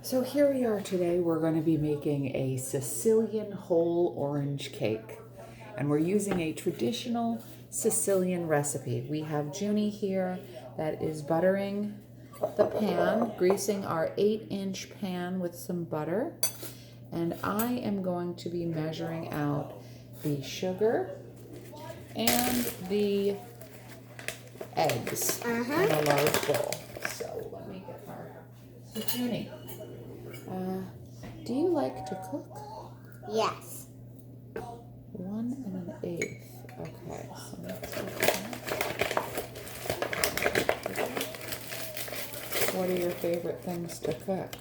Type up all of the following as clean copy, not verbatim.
So here we are today. We're going to be making a Sicilian whole orange cake. And we're using a traditional Sicilian recipe. We have Junie here that is buttering the pan, greasing our 8-inch pan with some butter. And I am going to be measuring out the sugar and the eggs in a large bowl. So let me get our... So Junie, do you like to cook? Yes. 1 1/8. Okay, so let's get that. What are your favorite things to cook?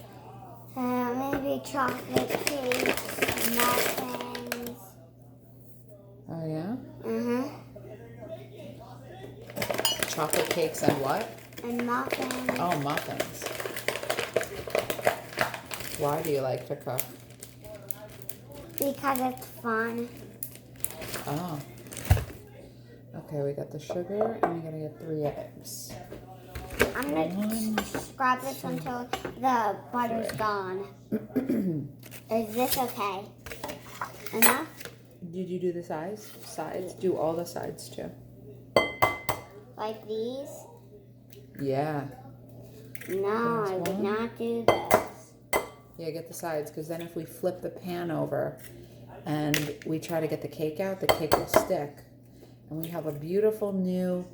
Maybe chocolate cakes, muffins. Oh yeah? Chocolate cakes and what? And muffins. Oh, muffins. Why do you like to cook? Because it's fun. Oh. Okay, we got the sugar and we're gonna get 3 eggs. I'm going to scrub this until the butter's gone. Is this okay? Enough? Did you do the sides? Do all the sides too. Like these? Yeah. No, There's I would one. not do this. Yeah, get the sides, because then if we flip the pan over and we try to get the cake out, the cake will stick. And we have a beautiful new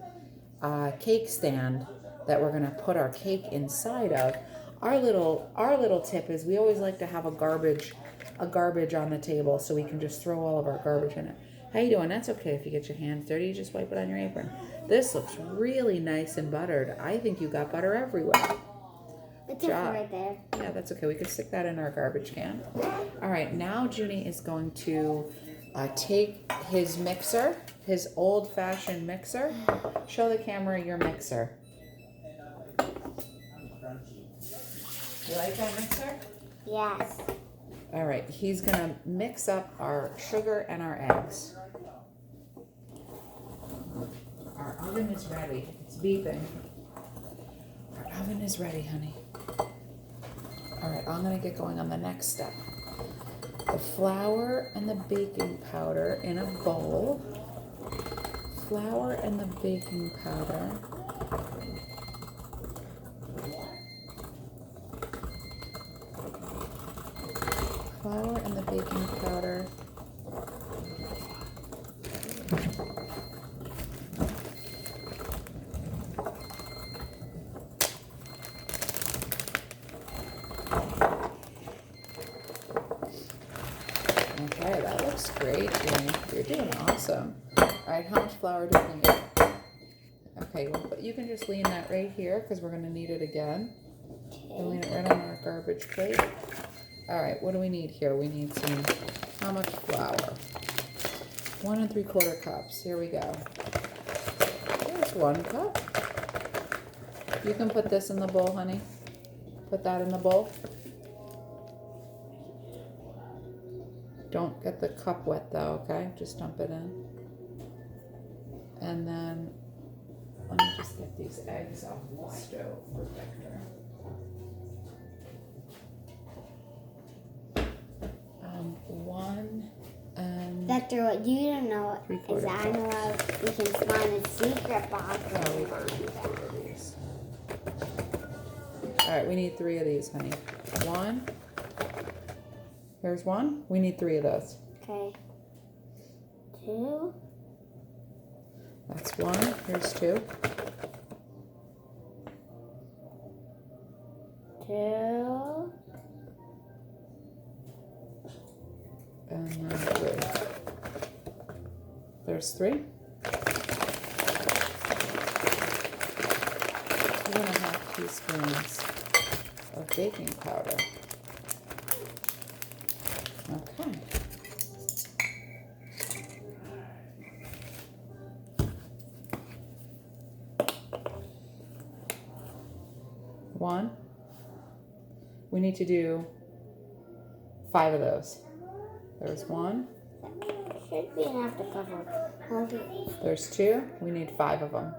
cake stand that we're gonna put our cake inside of. Our little tip is we always like to have a garbage on the table so we can just throw all of our garbage in it. How you doing? That's okay if you get your hands dirty. You just wipe it on your apron. This looks really nice and buttered. I think you got butter everywhere. It's right there. Yeah, that's okay. We could stick that in our garbage can. All right, now Junie is going to take his mixer, his old-fashioned mixer. Show the camera your mixer. You like that mixer? Yes. All right, he's gonna mix up our sugar and our eggs. Our oven is ready. It's beeping. Our oven is ready, honey. All right, I'm gonna get going on the next step. The flour and the baking powder in a bowl. Flour and the baking powder. Flour and the baking powder. Okay, that looks great, Junie. You're doing awesome. All right, how much flour do you need? Okay, well, you can just lean that right here because we're going to need it again. And lean it right on our garbage plate. All right, what do we need here? We need some, how much flour? 1 3/4 cups. Here we go. There's 1 cup. You can put this in the bowl, honey. Put that in the bowl. Don't get the cup wet though, okay? Just dump it in. And then, let me just get these eggs off the stove for Victor. One and... Victor, what you don't know is 3/4 I know how we can find a secret box. Oh, we've already used 3 of these. All right, we need 3 of these, honey. 1. Here's 1. We need 3 of those. Okay. 2. That's 1. Here's 2. 2. And then 3. There's 3. We're gonna have teaspoons of baking powder. Okay. One. We need to do 5 of those. There's 1. Should be enough to cover. There's 2. We need 5 of them.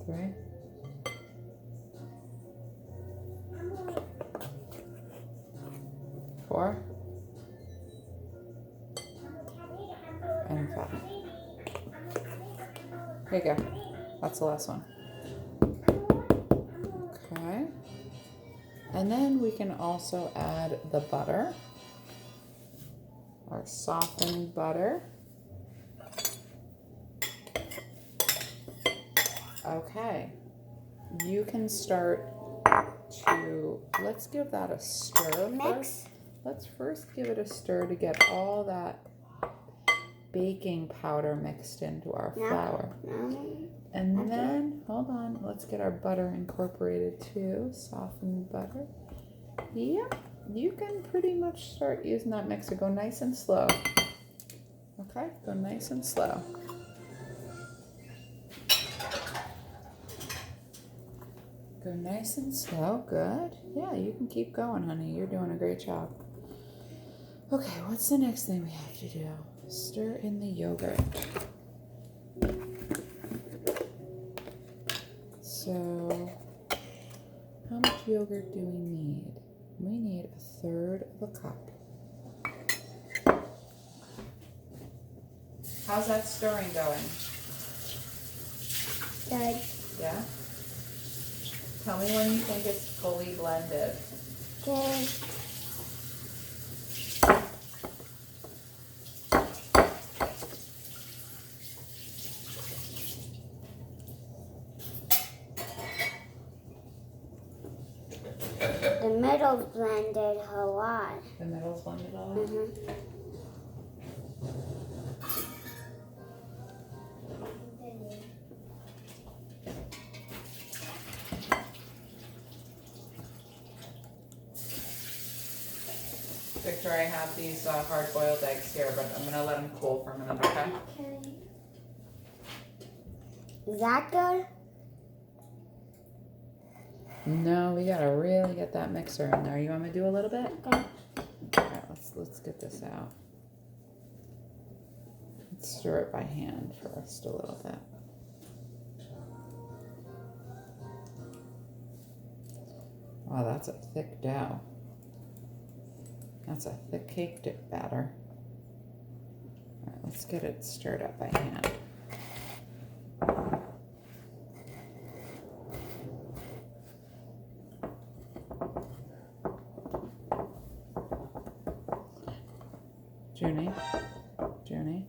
3. 4 and 5. Here you go. That's the last one. Okay. And then we can also add the butter, our softened butter. Okay. You can start to, let's give that a stir first. Let's first give it a stir to get all that baking powder mixed into our flour. And then, hold on, let's get our butter incorporated too. Softened butter. Yep, you can pretty much start using that mixer. Go nice and slow. Okay, go nice and slow. Go nice and slow, good. Yeah, you can keep going, honey. You're doing a great job. Okay, what's the next thing we have to do? Stir in the yogurt. So, how much yogurt do we need? We need 1/3 of a cup. How's that stirring going? Good. Yeah? Tell me when you think it's fully blended. Good. The middle's blended a lot. The middle's blended all right? Mm-hmm. Victor, I have these hard-boiled eggs here, but I'm gonna let them cool for a minute, okay? Okay. Is that good? No, we gotta really get that mixer in there. You want me to do a little bit? Okay. Alright, let's get this out. Let's stir it by hand first a little bit. Wow, that's a thick dough. That's a thick cake dip batter. Alright, let's get it stirred up by hand. Junie,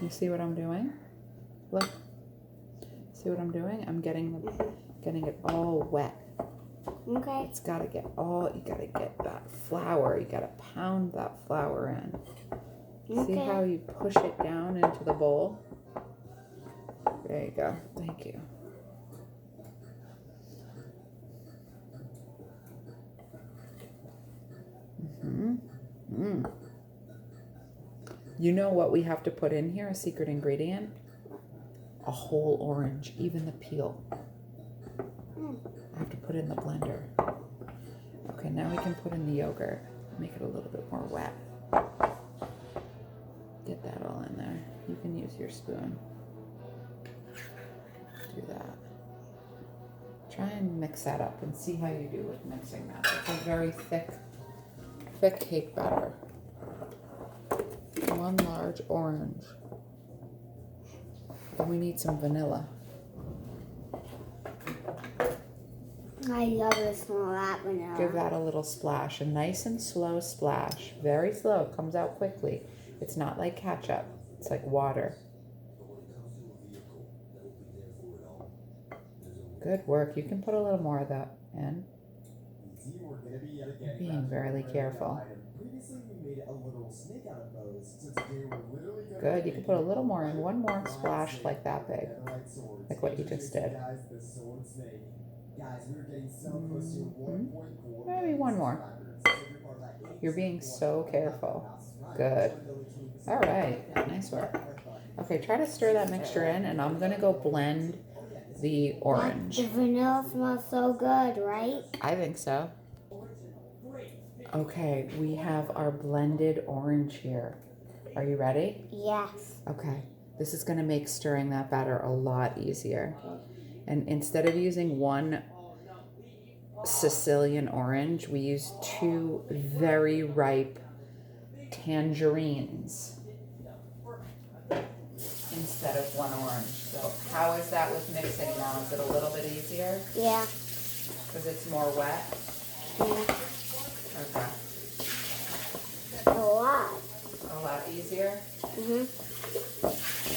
you see what I'm doing? Look, see what I'm doing? I'm getting it all wet. Okay. It's gotta get you gotta get that flour. You gotta pound that flour in. Okay. See how you push it down into the bowl? There you go. Thank you. You know what we have to put in here? A secret ingredient? A whole orange, even the peel. I have to put it in the blender. Okay, now we can put in the yogurt. Make it a little bit more wet. Get that all in there. You can use your spoon. Do that. Try and mix that up and see how you do with mixing that. It's a very thick cake batter. 1 large orange. Then we need some vanilla. I love the smell of that vanilla. Give that a little splash, a nice and slow splash. Very slow, it comes out quickly. It's not like ketchup, it's like water. Good work, you can put a little more of that in. You're being very careful. Good, you can put a little more in, 1 more splash like that big, like what you just did. Maybe 1 more. You're being so careful. Good. All right, nice work. Okay, try to stir that mixture in, and I'm gonna go blend the orange. The vanilla smells so good, right? I think so. Okay, we have our blended orange here. Are you ready? Yes. Okay, this is gonna make stirring that batter a lot easier. And instead of using one Sicilian orange, we use 2 very ripe tangerines instead of 1 orange. So how is that with mixing now? Is it a little bit easier? Yeah. Because it's more wet? Yeah. Okay. A lot. A lot easier? Mhm.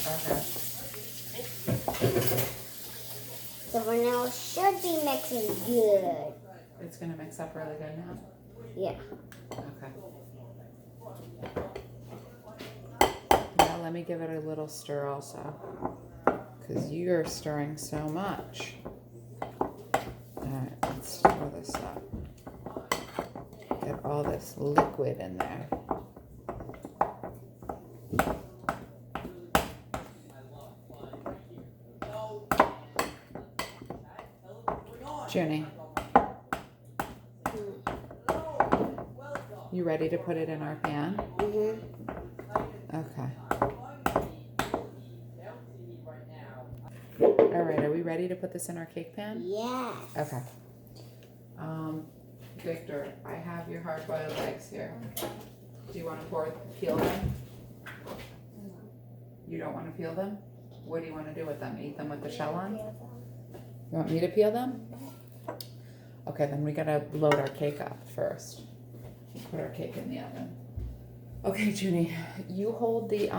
Okay. The vanilla should be mixing good. It's going to mix up really good now? Yeah. Okay. Now let me give it a little stir also. Because you're stirring so much. Alright, let's stir this up. Get all this liquid in there. Junie, you ready to put it in our pan? Mhm. Okay. Alright, are we ready to put this in our cake pan? Yes. Okay. Victor, I have your hard-boiled eggs here. Do you want to peel them? You don't want to peel them? What do you want to do with them? Eat them with the shell on? You want me to peel them? Okay, then we gotta load our cake up first. Put our cake in the oven. Okay, Junie, you hold the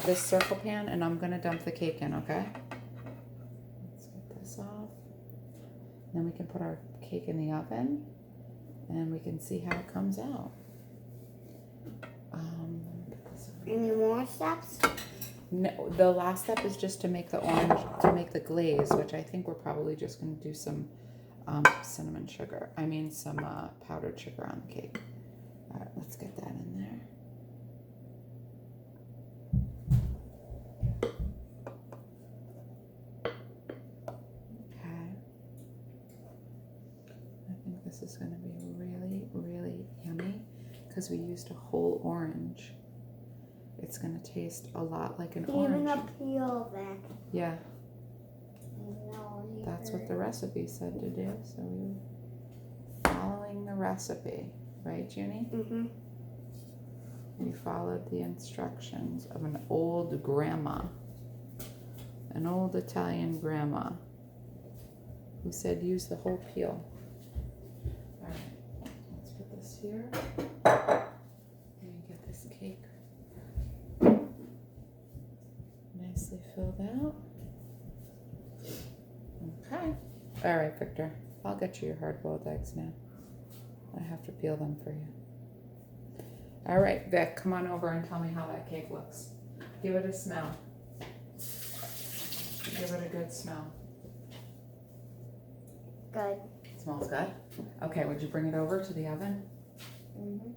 this circle pan, and I'm gonna dump the cake in, okay? Let's get this off. Then we can put our cake in the oven, and we can see how it comes out. Let me put this over. Any more steps? No, the last step is just to make the orange, to make the glaze, which I think we're probably just going to do some cinnamon sugar. I mean some powdered sugar on the cake. All right, let's get that in there. Okay. I think this is going to be really, really yummy because we used a whole orange. It's going to taste a lot like an orange. Even a peel back. Yeah, No, that's what the recipe said to do. So we were following the recipe. Right, Junie? Mhm. We followed the instructions of an old grandma. An old Italian grandma who said use the whole peel. All right, let's put this here. And get this cake nicely filled out. Okay. All right, Victor. I'll get you your hard-boiled eggs now. I have to peel them for you. All right, Vic, come on over and tell me how that cake looks. Give it a smell. Give it a good smell. Good. It smells good? Okay, would you bring it over to the oven? Mhm.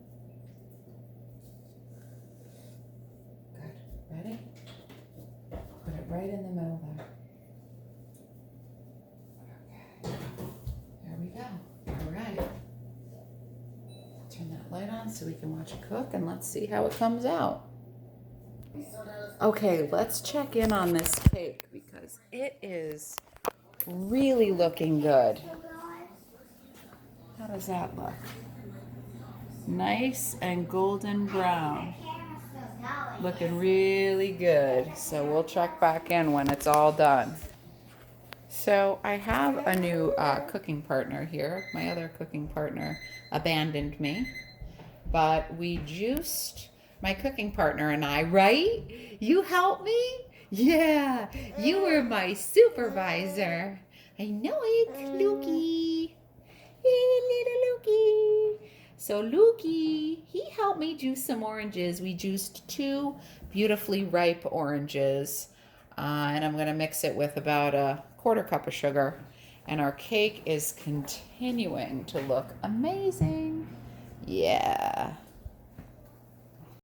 Good. Ready? Put it right in the middle there. Okay. There we go. All right. Turn that light on so we can watch it cook, and let's see how it comes out. Okay, let's check in on this cake because it is really looking good. How does that look? Nice and golden brown. Looking really good. So we'll check back in when it's all done. So I have a new cooking partner here. My other cooking partner abandoned me. But we juiced, my cooking partner and I, right? You helped me? Yeah, you were my supervisor. I know it, Lukey. Hey, little Lukey. So Lukey, he helped me juice some oranges. We juiced 2 beautifully ripe oranges. And I'm going to mix it with about a 1/4 cup of sugar. And our cake is continuing to look amazing. Yeah.